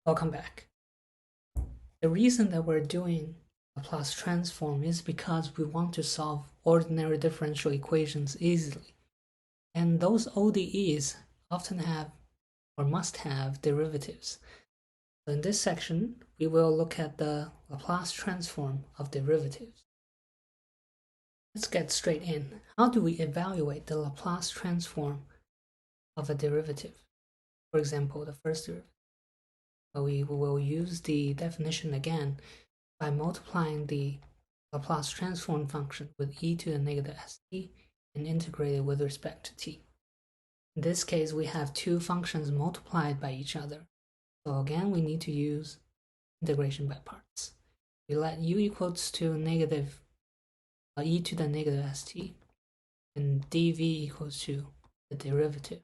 Welcome back. The reason that we're doing Laplace transform is because we want to solve ordinary differential equations easily. And those ODEs often have or must have derivatives. So in this section, we will look at the Laplace transform of derivatives. Let's get straight in. How do we evaluate the Laplace transform of a derivative? For example, the first derivative. We will use the definition again by multiplying the Laplace transform function with e to the negative st and integrate it with respect to t. In this case, we have two functions multiplied by each other. So again, we need to use integration by parts. We let u equals to negative e to the negative st and dv equals to the derivative.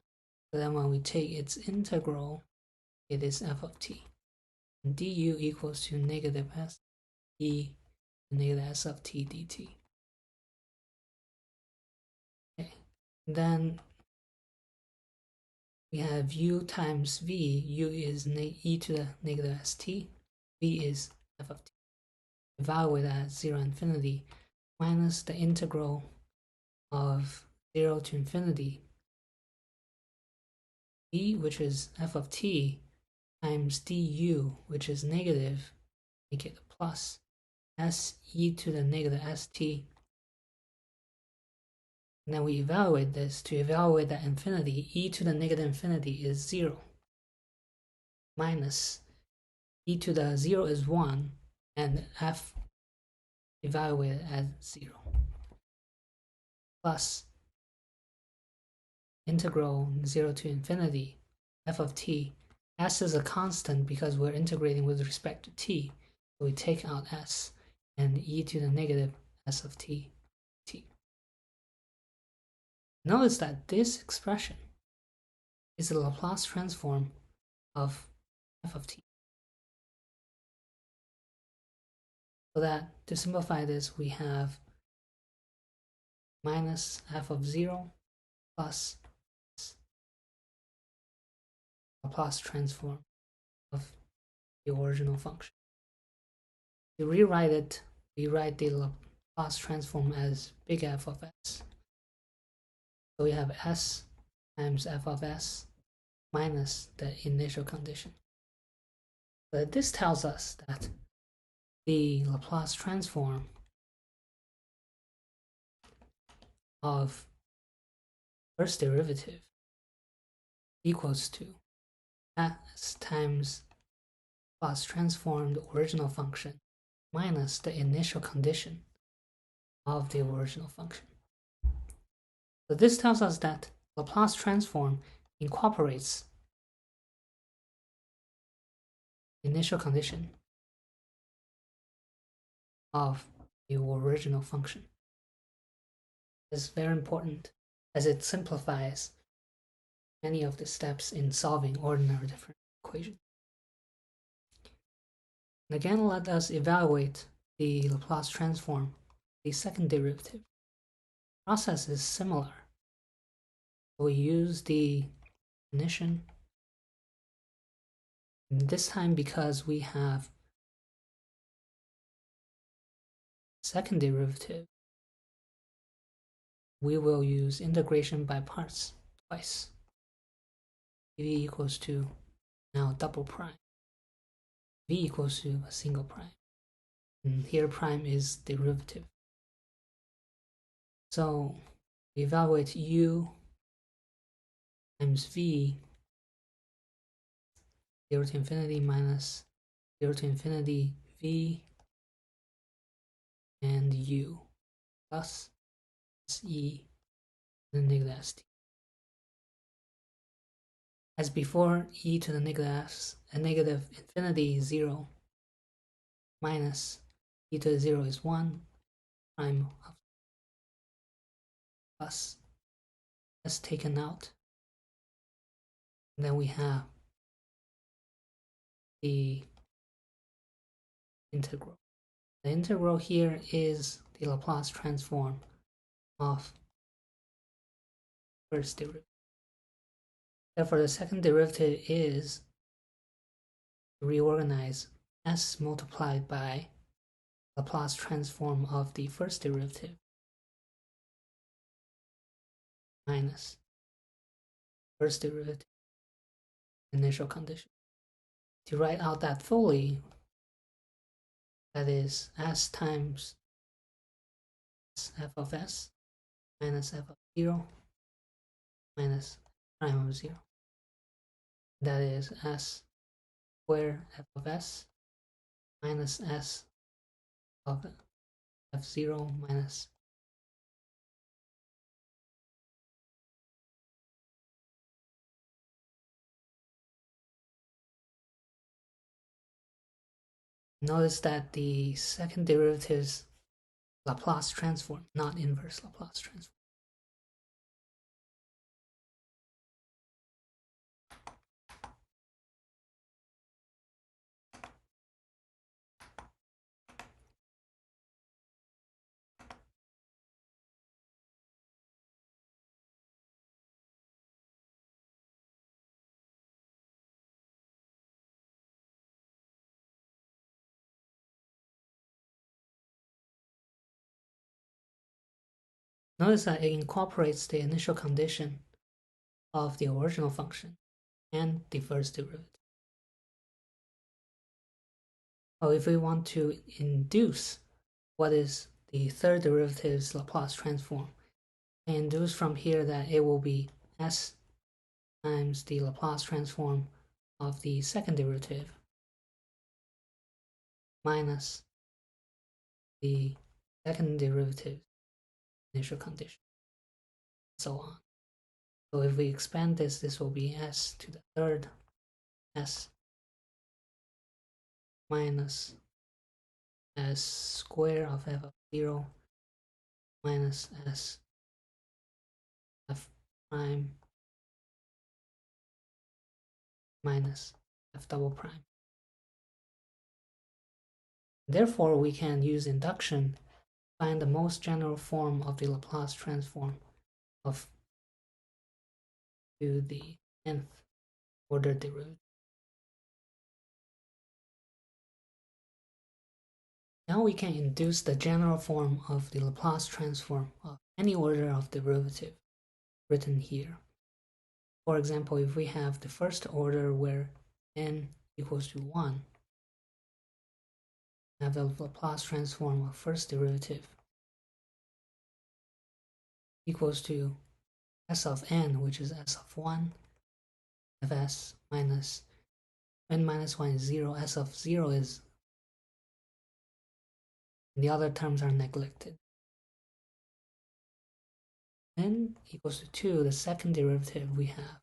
So then when we take its integral, it is f of t. And du equals to negative s e negative s of t dt. Okay, then we have u times v. U is e to the negative st. V is f of t. Evaluate at 0 infinity minus the integral of 0 to infinity v, which is f of t, times du, which is negative, make it a plus, s e to the negative st. And then we evaluate this. To evaluate that infinity, e to the negative infinity is 0, minus e to the 0 is 1, and f evaluated as 0, plus integral 0 to infinity f of t. S is a constant because we're integrating with respect to t, so we take out s, and e to the negative s of t. Notice that this expression is the Laplace transform of f of t. So that to simplify this, we have minus f of 0 plus Laplace transform of the original function. To rewrite it, we write the Laplace transform as big F of s. So we have s times f of s minus the initial condition. But this tells us that the Laplace transform of first derivative equals to s times Laplace transform the original function minus the initial condition of the original function. So this tells us that Laplace transform incorporates initial condition of the original function. This is very important as it simplifies many of the steps in solving ordinary differential equations. And again, let us evaluate the Laplace transform, the second derivative. The process is similar. We use the definition. And this time, because we have second derivative, we will use integration by parts twice. v equals to now double prime. V equals to a single prime. And here prime is derivative. So we evaluate u times v, 0 to infinity minus 0 to infinity v and u plus se to the negative st. As before, e to the negative infinity is 0 minus e to the 0 is 1 prime of plus s taken out. And then we have the integral. The integral here is the Laplace transform of first derivative. Therefore, the second derivative is reorganize s multiplied by Laplace transform of the first derivative minus first derivative initial condition. To write out that fully, that is s times f of s minus f of 0 minus prime of 0. That is s square f of s minus s of f0 minus notice that the second derivative is Laplace transform, not inverse Laplace transform. Notice that it incorporates the initial condition of the original function and the first derivative. Oh, if we want to induce what is the third derivative's Laplace transform, I induce from here that it will be s times the Laplace transform of the second derivative minus the second derivative initial condition, and so on. So if we expand this, this will be s to the third s minus s square of f of 0 minus s f prime minus f double prime. Therefore, we can use induction to find the most general form of the Laplace transform of to the nth order derivative. Now we can induce the general form of the Laplace transform of any order of derivative written here. For example, if we have the first order where n equals to 1, we have the Laplace transform of first derivative equals to s of n, which is s of 1, fs minus n minus 1 is 0, s of 0 is, and the other terms are neglected. N equals to 2, the second derivative we have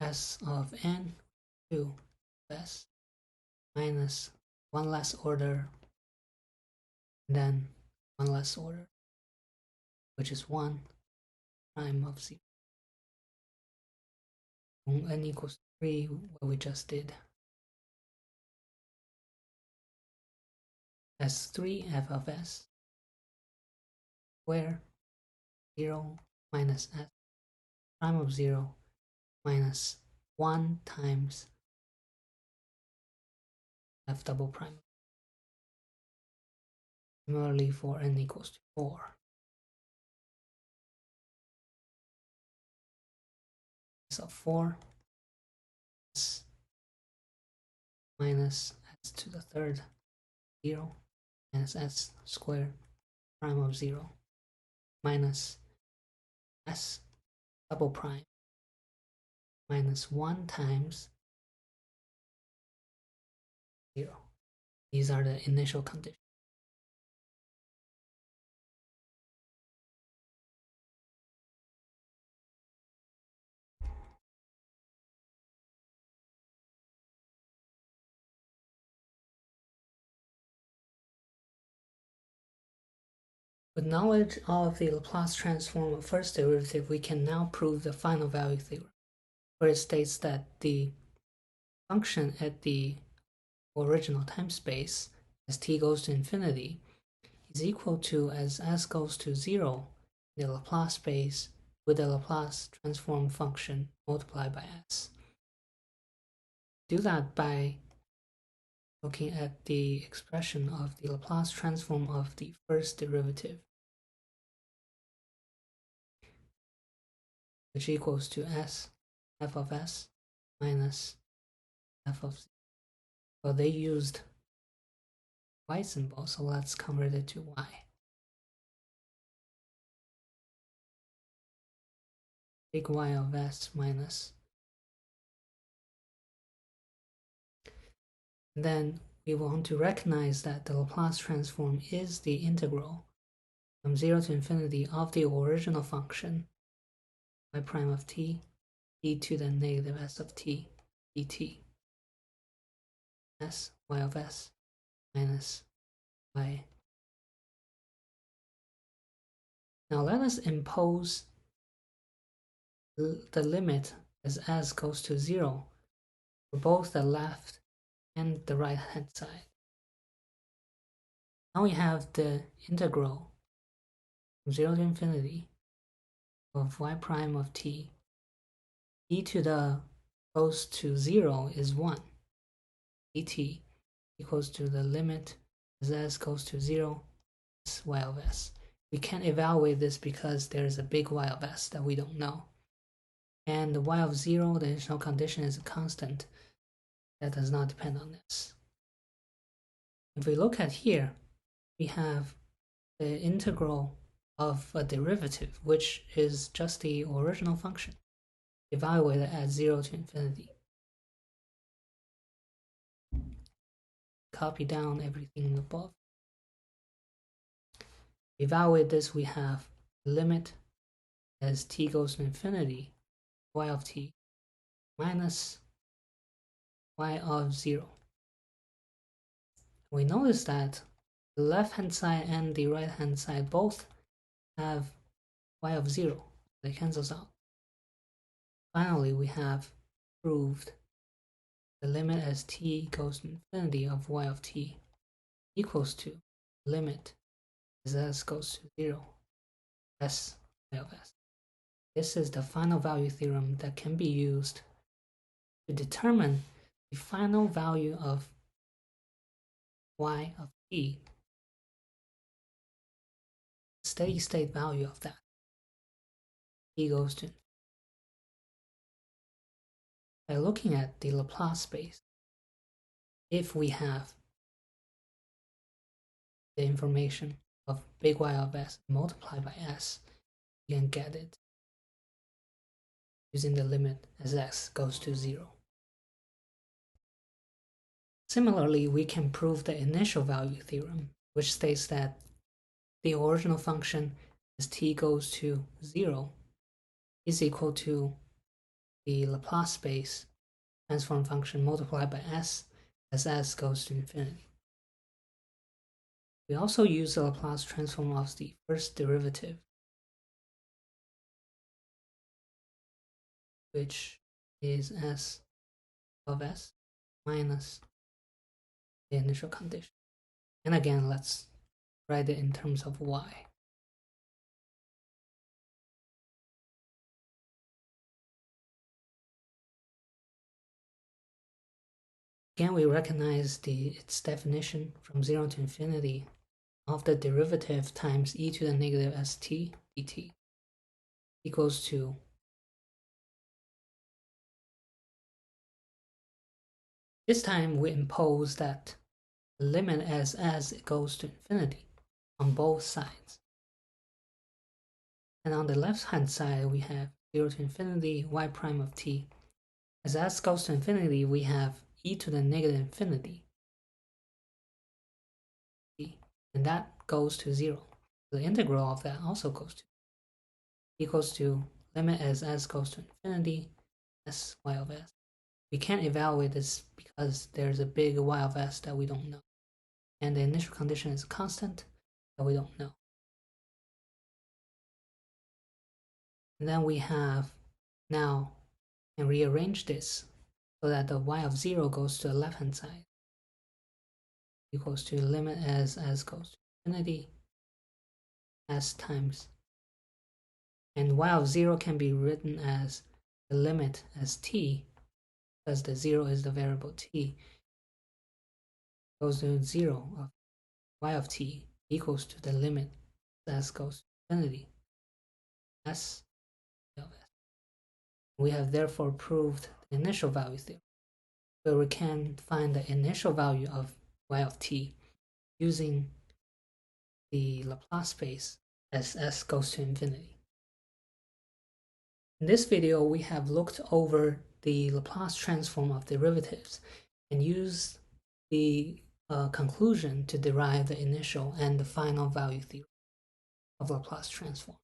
s of n 2 s minus one less order, and then one less order, which is 1 prime of 0. When n equals 3, what we just did. S3 f of s square 0 minus s prime of 0 minus 1 times f double prime. Similarly for n equals to 4. S of 4 s minus s to the third 0 minus s squared prime of 0 minus s double prime minus 1 times 0. These are the initial conditions. With knowledge of the Laplace transform of first derivative, we can now prove the final value theorem, where it states that the function at the original time space as t goes to infinity is equal to as s goes to 0 the Laplace space with the Laplace transform function multiplied by s. Do that by looking at the expression of the Laplace transform of the first derivative, which equals to s f of s minus f of z. Well, they used y symbol, so let's convert it to y. Big Y of s minus. And then we want to recognize that the Laplace transform is the integral from 0 to infinity of the original function y prime of t e to the negative s of t dt s y of s minus y. Now let us impose the limit as s goes to 0 for both the left and the right hand side. Now we have the integral from 0 to infinity of y prime of t e to the goes to 0 is 1 dt equals to the limit as s goes to 0 is y of s. We can't evaluate this because there's a big y of s that we don't know. And the y of 0, the initial condition, is a constant that does not depend on this. If we look at here, we have the integral of a derivative, which is just the original function, evaluated at 0 to infinity. Copy down everything above. Evaluate this, we have the limit as t goes to infinity, y of t minus y of 0. We notice that the left hand side and the right hand side both have y of 0. They cancels out. Finally, we have proved the limit as t goes to infinity of y of t equals to limit as s goes to 0 s y of s. This is the final value theorem that can be used to determine the final value of y of t, steady state value of that. T goes to. By looking at the Laplace space, if we have the information of big Y of s multiplied by s, you can get it using the limit as s goes to 0. Similarly, we can prove the initial value theorem, which states that the original function as t goes to 0 is equal to the Laplace space transform function multiplied by s as s goes to infinity. We also use the Laplace transform of the first derivative, which is s of s minus the initial condition. And again, let's write it in terms of y. Again, we recognize its definition from 0 to infinity of the derivative times e to the negative st dt equals to this time we impose that the limit as it goes to infinity on both sides. And on the left hand side we have 0 to infinity y prime of t. As s goes to infinity, we have e to the negative infinity, and that goes to 0. The integral of that also goes to equals to limit as s goes to infinity s y of s. We can't evaluate this because there's a big y of s that we don't know, and the initial condition is a constant that we don't know. And then we have now and rearrange this so that the y of 0 goes to the left hand side equals to limit as s goes to infinity s times, and y of 0 can be written as the limit as t because the 0 is the variable t, goes to 0 of y of t equals to the limit s goes to infinity s of s. We have therefore proved the initial value theorem, where we can find the initial value of y of t using the Laplace space as s goes to infinity. In this video, we have looked over the Laplace transform of derivatives and used the conclusion to derive the initial and the final value theorem of Laplace transform.